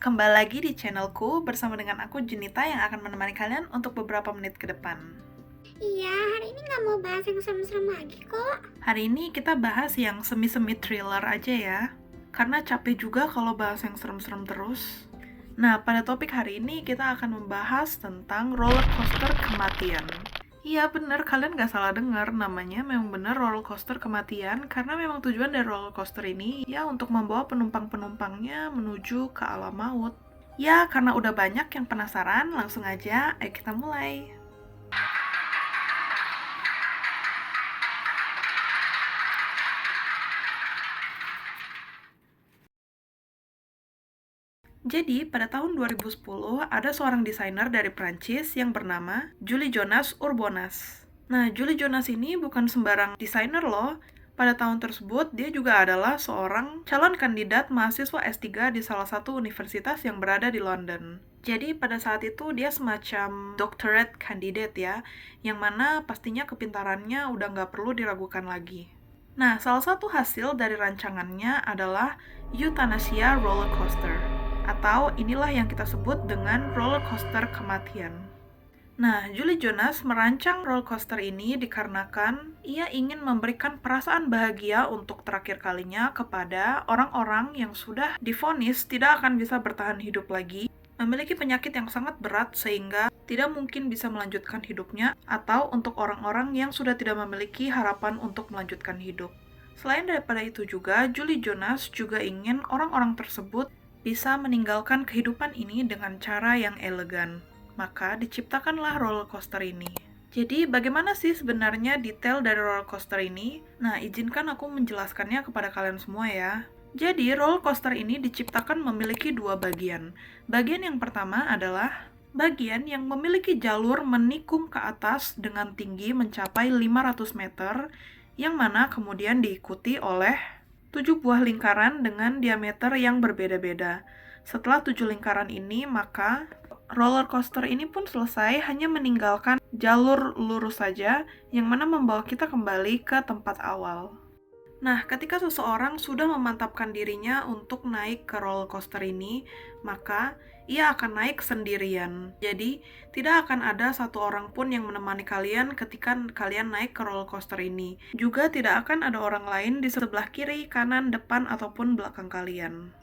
Kembali lagi di channelku bersama dengan aku Junita yang akan menemani kalian untuk beberapa menit ke depan. Iya, hari ini nggak mau bahas yang serem-serem lagi kok. Hari ini kita bahas yang semi-semi thriller aja ya, karena capek juga kalau bahas yang serem-serem terus. Nah, pada topik hari ini kita akan membahas tentang roller coaster kematian. Iya bener, kalian gak salah dengar, namanya memang bener roller coaster kematian karena memang tujuan dari roller coaster ini ya untuk membawa penumpang-penumpangnya menuju ke alam maut. Ya, karena udah banyak yang penasaran, langsung aja ayo kita mulai. Jadi, pada tahun 2010, ada seorang desainer dari Prancis yang bernama Julie Jonas Urbonas. Nah, Julie Jonas ini bukan sembarang desainer loh. Pada tahun tersebut, dia juga adalah seorang calon kandidat mahasiswa S3 di salah satu universitas yang berada di London. Jadi, pada saat itu dia semacam doctorate candidate ya, yang mana pastinya kepintarannya udah nggak perlu diragukan lagi. Nah, salah satu hasil dari rancangannya adalah Euthanasia Roller Coaster, atau inilah yang kita sebut dengan roller coaster kematian. Nah, Julie Jonas merancang roller coaster ini dikarenakan ia ingin memberikan perasaan bahagia untuk terakhir kalinya kepada orang-orang yang sudah divonis tidak akan bisa bertahan hidup lagi, memiliki penyakit yang sangat berat sehingga tidak mungkin bisa melanjutkan hidupnya, atau untuk orang-orang yang sudah tidak memiliki harapan untuk melanjutkan hidup. Selain daripada itu juga, Julie Jonas juga ingin orang-orang tersebut bisa meninggalkan kehidupan ini dengan cara yang elegan. Maka diciptakanlah roller coaster ini. Jadi bagaimana sih sebenarnya detail dari roller coaster ini? Nah, izinkan aku menjelaskannya kepada kalian semua ya. Jadi, roller coaster ini diciptakan memiliki dua bagian. Bagian yang pertama adalah bagian yang memiliki jalur menikung ke atas dengan tinggi mencapai 500 meter, yang mana kemudian diikuti oleh 7 buah lingkaran dengan diameter yang berbeda-beda. Setelah 7 lingkaran ini, maka roller coaster ini pun selesai hanya meninggalkan jalur lurus saja, yang mana membawa kita kembali ke tempat awal. Nah, ketika seseorang sudah memantapkan dirinya untuk naik ke roller coaster ini, maka ia akan naik sendirian. Jadi, tidak akan ada satu orang pun yang menemani kalian ketika kalian naik ke roller coaster ini. Juga tidak akan ada orang lain di sebelah kiri, kanan, depan, ataupun belakang kalian.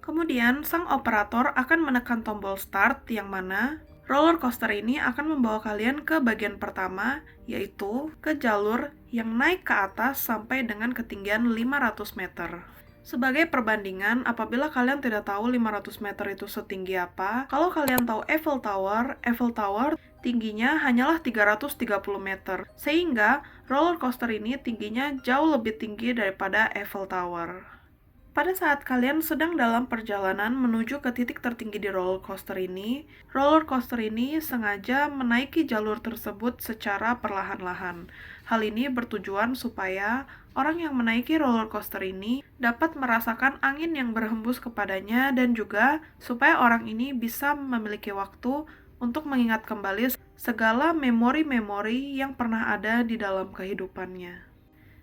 Kemudian, sang operator akan menekan tombol start yang mana roller coaster ini akan membawa kalian ke bagian pertama, yaitu ke jalur yang naik ke atas sampai dengan ketinggian 500 meter. Sebagai perbandingan, apabila kalian tidak tahu 500 meter itu setinggi apa, kalau kalian tahu Eiffel Tower tingginya hanyalah 330 meter, sehingga roller coaster ini tingginya jauh lebih tinggi daripada Eiffel Tower. Pada saat kalian sedang dalam perjalanan menuju ke titik tertinggi di roller coaster ini sengaja menaiki jalur tersebut secara perlahan-lahan. Hal ini bertujuan supaya orang yang menaiki roller coaster ini dapat merasakan angin yang berhembus kepadanya dan juga supaya orang ini bisa memiliki waktu untuk mengingat kembali segala memori-memori yang pernah ada di dalam kehidupannya.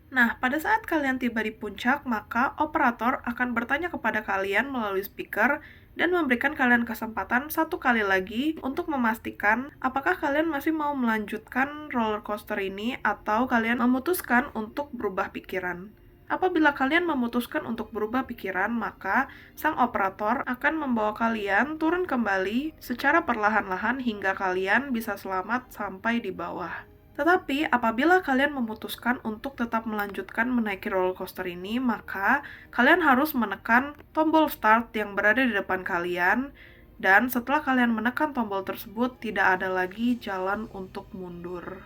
Nah, pada saat kalian tiba di puncak, maka operator akan bertanya kepada kalian melalui speaker dan memberikan kalian kesempatan satu kali lagi untuk memastikan apakah kalian masih mau melanjutkan roller coaster ini atau kalian memutuskan untuk berubah pikiran. Apabila kalian memutuskan untuk berubah pikiran, maka sang operator akan membawa kalian turun kembali secara perlahan-lahan hingga kalian bisa selamat sampai di bawah. Tetapi apabila kalian memutuskan untuk tetap melanjutkan menaiki roller coaster ini, maka kalian harus menekan tombol start yang berada di depan kalian, dan setelah kalian menekan tombol tersebut, tidak ada lagi jalan untuk mundur.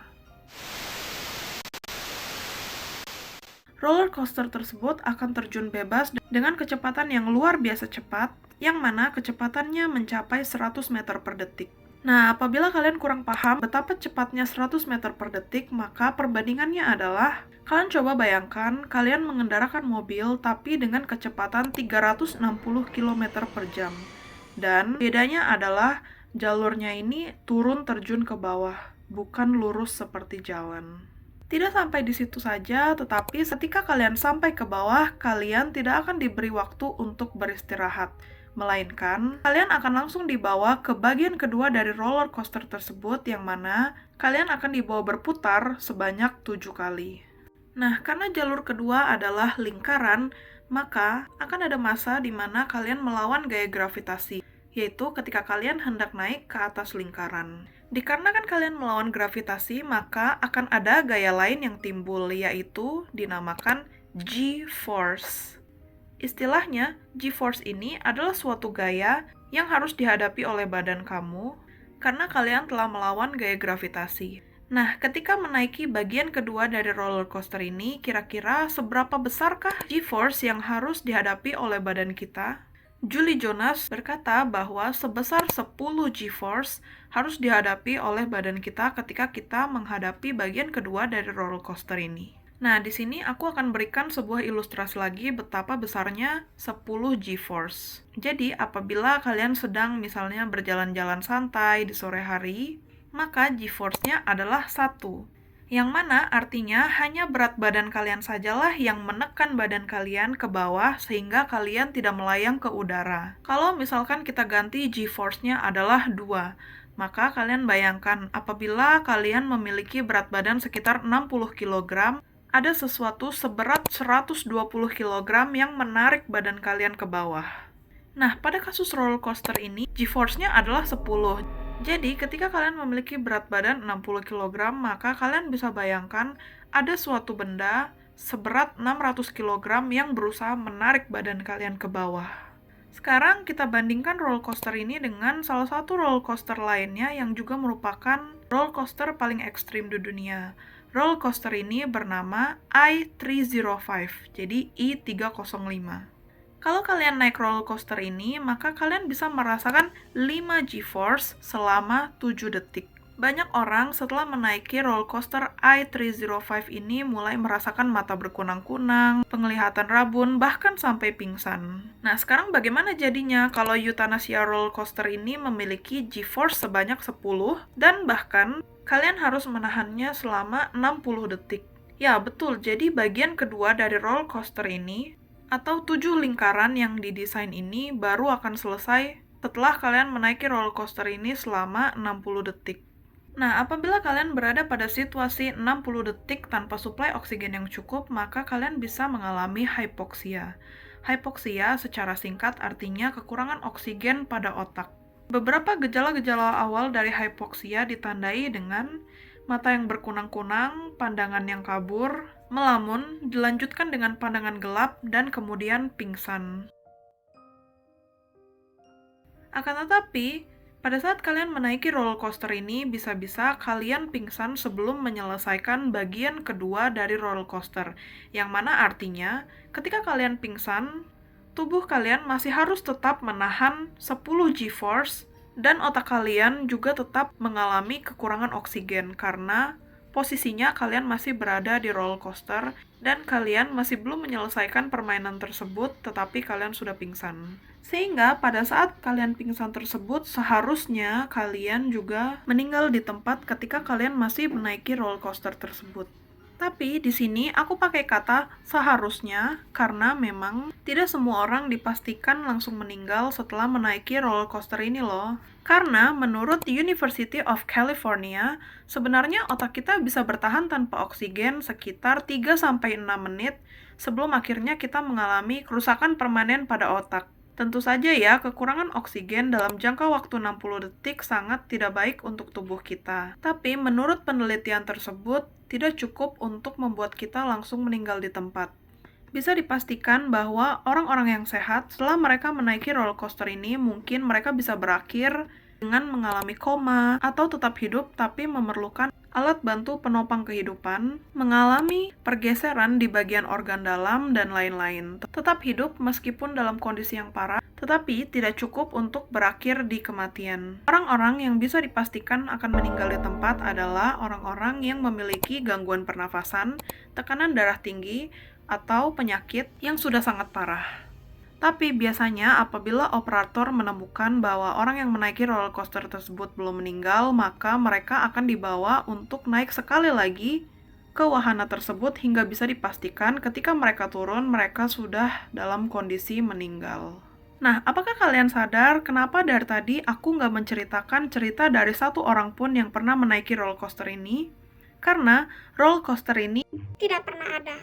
Roller coaster tersebut akan terjun bebas dengan kecepatan yang luar biasa cepat, yang mana kecepatannya mencapai 100 meter per detik. Nah, apabila kalian kurang paham betapa cepatnya 100 meter per detik, maka perbandingannya adalah kalian coba bayangkan kalian mengendarakan mobil tapi dengan kecepatan 360 km per jam. Dan bedanya adalah jalurnya ini turun terjun ke bawah, bukan lurus seperti jalan. Tidak sampai di situ saja, tetapi ketika kalian sampai ke bawah, kalian tidak akan diberi waktu untuk beristirahat. melainkan kalian akan langsung dibawa ke bagian kedua dari roller coaster tersebut, yang mana kalian akan dibawa berputar sebanyak 7 kali. Nah, karena jalur kedua adalah lingkaran, maka akan ada masa di mana kalian melawan gaya gravitasi, yaitu ketika kalian hendak naik ke atas lingkaran. Dikarenakan kalian melawan gravitasi, maka akan ada gaya lain yang timbul, yaitu dinamakan G-force. Istilahnya, G-force ini adalah suatu gaya yang harus dihadapi oleh badan kamu karena kalian telah melawan gaya gravitasi. Nah, ketika menaiki bagian kedua dari roller coaster ini, kira-kira seberapa besarkah G-force yang harus dihadapi oleh badan kita? Julie Jonas berkata bahwa sebesar 10 G-force harus dihadapi oleh badan kita ketika kita menghadapi bagian kedua dari roller coaster ini. Nah, di sini aku akan berikan sebuah ilustrasi lagi betapa besarnya 10 G-force. Jadi, apabila kalian sedang misalnya berjalan-jalan santai di sore hari, maka G-force-nya adalah 1. Yang mana artinya hanya berat badan kalian sajalah yang menekan badan kalian ke bawah sehingga kalian tidak melayang ke udara. Kalau misalkan kita ganti G-force-nya adalah 2, maka kalian bayangkan apabila kalian memiliki berat badan sekitar 60 kg, ada sesuatu seberat 120 kg yang menarik badan kalian ke bawah. Nah, pada kasus roller coaster ini, G-force-nya adalah 10. Jadi, ketika kalian memiliki berat badan 60 kg, maka kalian bisa bayangkan ada suatu benda seberat 600 kg yang berusaha menarik badan kalian ke bawah. Sekarang kita bandingkan roller coaster ini dengan salah satu roller coaster lainnya yang juga merupakan roller coaster paling ekstrim di dunia. Roller coaster ini bernama I-305, jadi I-305. Kalau kalian naik roller coaster ini, maka kalian bisa merasakan 5 G-force selama 7 detik. Banyak orang setelah menaiki roller coaster I-305 ini mulai merasakan mata berkunang-kunang, penglihatan rabun, bahkan sampai pingsan. Nah, sekarang bagaimana jadinya kalau Euthanasia roller coaster ini memiliki G-force sebanyak 10 dan bahkan kalian harus menahannya selama 60 detik? Ya, betul. Jadi bagian kedua dari roller coaster ini atau 7 lingkaran yang didesain ini baru akan selesai setelah kalian menaiki roller coaster ini selama 60 detik. Nah, apabila kalian berada pada situasi 60 detik tanpa suplai oksigen yang cukup, maka kalian bisa mengalami hypoxia. Hypoxia secara singkat artinya kekurangan oksigen pada otak. Beberapa gejala-gejala awal dari hypoxia ditandai dengan mata yang berkunang-kunang, pandangan yang kabur, melamun, dilanjutkan dengan pandangan gelap, dan kemudian pingsan. Akan tetapi, pada saat kalian menaiki roller coaster ini, bisa-bisa kalian pingsan sebelum menyelesaikan bagian kedua dari roller coaster, yang mana artinya, ketika kalian pingsan, tubuh kalian masih harus tetap menahan 10 G-force, dan otak kalian juga tetap mengalami kekurangan oksigen karena posisinya kalian masih berada di roller coaster dan kalian masih belum menyelesaikan permainan tersebut tetapi kalian sudah pingsan. Sehingga pada saat kalian pingsan tersebut seharusnya kalian juga meninggal di tempat ketika kalian masih menaiki roller coaster tersebut. Tapi di sini aku pakai kata seharusnya karena memang tidak semua orang dipastikan langsung meninggal setelah menaiki roller coaster ini loh. Karena menurut University of California, sebenarnya otak kita bisa bertahan tanpa oksigen sekitar 3-6 menit sebelum akhirnya kita mengalami kerusakan permanen pada otak. Tentu saja ya, kekurangan oksigen dalam jangka waktu 60 detik sangat tidak baik untuk tubuh kita. Tapi menurut penelitian tersebut, tidak cukup untuk membuat kita langsung meninggal di tempat. Bisa dipastikan bahwa orang-orang yang sehat, setelah mereka menaiki roller coaster ini, mungkin mereka bisa berakhir dengan mengalami koma atau tetap hidup tapi memerlukan alat bantu penopang kehidupan, mengalami pergeseran di bagian organ dalam, dan lain-lain. Tetap hidup meskipun dalam kondisi yang parah, tetapi tidak cukup untuk berakhir di kematian. Orang-orang yang bisa dipastikan akan meninggal di tempat adalah orang-orang yang memiliki gangguan pernafasan, tekanan darah tinggi, atau penyakit yang sudah sangat parah. Tapi biasanya apabila operator menemukan bahwa orang yang menaiki roller coaster tersebut belum meninggal, maka mereka akan dibawa untuk naik sekali lagi ke wahana tersebut hingga bisa dipastikan ketika mereka turun, mereka sudah dalam kondisi meninggal. Nah, apakah kalian sadar kenapa dari tadi aku nggak menceritakan cerita dari satu orang pun yang pernah menaiki roller coaster ini? Karena roller coaster ini Tidak pernah ada.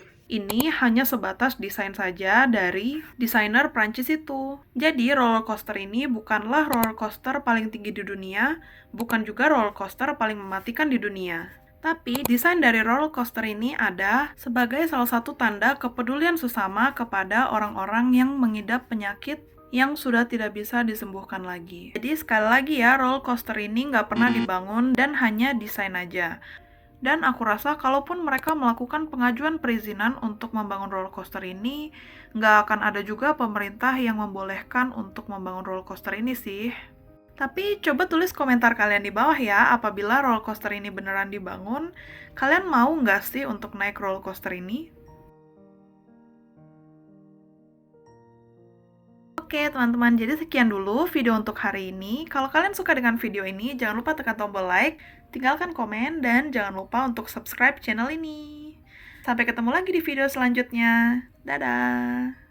hanya sebatas desain saja dari desainer Prancis itu. Jadi roller coaster ini bukanlah roller coaster paling tinggi di dunia, bukan juga roller coaster paling mematikan di dunia. Tapi desain dari roller coaster ini ada sebagai salah satu tanda kepedulian sesama kepada orang-orang yang mengidap penyakit yang sudah tidak bisa disembuhkan lagi. Jadi sekali lagi ya, roller coaster ini nggak pernah dibangun dan hanya desain aja. Dan aku rasa kalaupun mereka melakukan pengajuan perizinan untuk membangun roller coaster ini, nggak akan ada juga pemerintah yang membolehkan untuk membangun roller coaster ini sih. Tapi coba tulis komentar kalian di bawah ya, apabila roller coaster ini beneran dibangun, kalian mau nggak sih untuk naik roller coaster ini? Oke teman-teman, jadi sekian dulu video untuk hari ini. Kalau kalian suka dengan video ini, jangan lupa tekan tombol like, tinggalkan komen, dan jangan lupa untuk subscribe channel ini. Sampai ketemu lagi di video selanjutnya. Dadah!